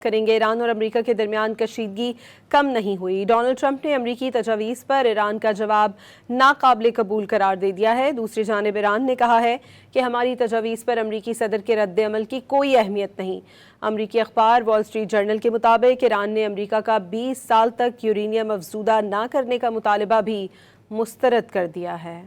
کریں گے۔ ایران اور امریکہ کے درمیان کشیدگی کم نہیں ہوئی۔ ڈونلڈ ٹرمپ نے امریکی تجاویز پر ایران کا جواب ناقابل قبول قرار دے دیا ہے۔ دوسری جانب ایران نے کہا ہے کہ ہماری تجاویز پر امریکی صدر کے رد عمل کی کوئی اہمیت نہیں۔ امریکی اخبار وال اسٹریٹ جرنل کے مطابق ایران نے امریکہ کا 20 سال تک یورینیم افزودہ نہ کرنے کا مطالبہ بھی مسترد کر دیا ہے۔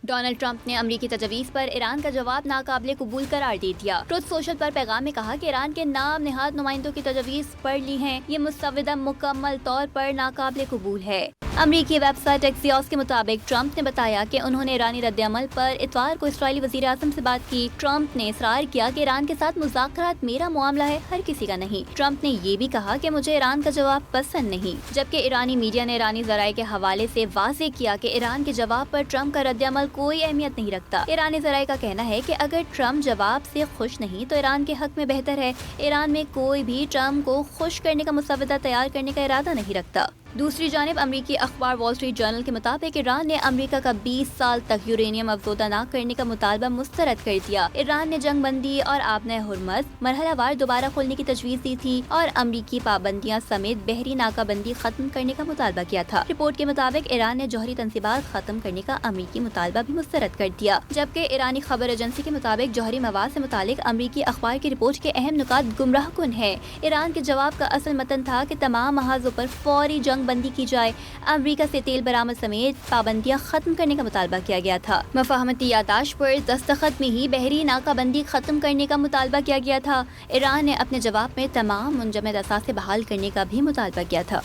ڈونلڈ ٹرمپ نے امریکی تجاویز پر ایران کا جواب ناقابل قبول قرار دے دیا۔ ٹروتھ سوشل پر پیغام میں کہا کہ ایران کے نام نہاد نمائندوں کی تجاویز پڑھ لی ہیں، یہ مسودہ مکمل طور پر ناقابل قبول ہے۔ امریکی ویب سائٹ ایکسیوس کے مطابق ٹرمپ نے بتایا کہ انہوں نے ایرانی رد عمل پر اتوار کو اسرائیلی وزیر اعظم سے بات کی۔ ٹرمپ نے اصرار کیا کہ ایران کے ساتھ مذاکرات میرا معاملہ ہے، ہر کسی کا نہیں۔ ٹرمپ نے یہ بھی کہا کہ مجھے ایران کا جواب پسند نہیں، جبکہ ایرانی میڈیا نے ایرانی ذرائع کے حوالے سے واضح کیا کہ ایران کے جواب پر ٹرمپ کا رد عمل کوئی اہمیت نہیں رکھتا۔ ایرانی ذرائع کا کہنا ہے کہ اگر ٹرمپ جواب سے خوش نہیں تو ایران کے حق میں بہتر ہے۔ ایران میں کوئی بھی ٹرمپ کو خوش کرنے کا مسودہ تیار کرنے کا ارادہ نہیں رکھتا۔ دوسری جانب امریکی اخبار وال اسٹریٹ جرنل کے مطابق ایران نے امریکہ کا 20 سال تک یورینیم افزودہ نہ کرنے کا مطالبہ مسترد کر دیا۔ ایران نے جنگ بندی اور آبنۂ ہرمز مرحلہ وار دوبارہ کھولنے کی تجویز دی تھی اور امریکی پابندیاں سمیت بحری ناکہ بندی ختم کرنے کا مطالبہ کیا تھا۔ رپورٹ کے مطابق ایران نے جوہری تنصیبات ختم کرنے کا امریکی مطالبہ بھی مسترد کر دیا، جبکہ ایرانی خبر ایجنسی کے مطابق جوہری مواد سے متعلق امریکی اخبار کی رپورٹ کے اہم نکات گمراہ کن ہیں۔ ایران کے جواب کا اصل متن تھا کہ تمام محاذوں پر فوری جنگ بندی کی جائے۔ امریکہ سے تیل برآمد سمیت پابندیاں ختم کرنے کا مطالبہ کیا گیا تھا۔ مفاہمتی یادداشت پر دستخط میں ہی بحری ناکہ بندی ختم کرنے کا مطالبہ کیا گیا تھا۔ ایران نے اپنے جواب میں تمام منجمد اثاثے بحال کرنے کا بھی مطالبہ کیا تھا۔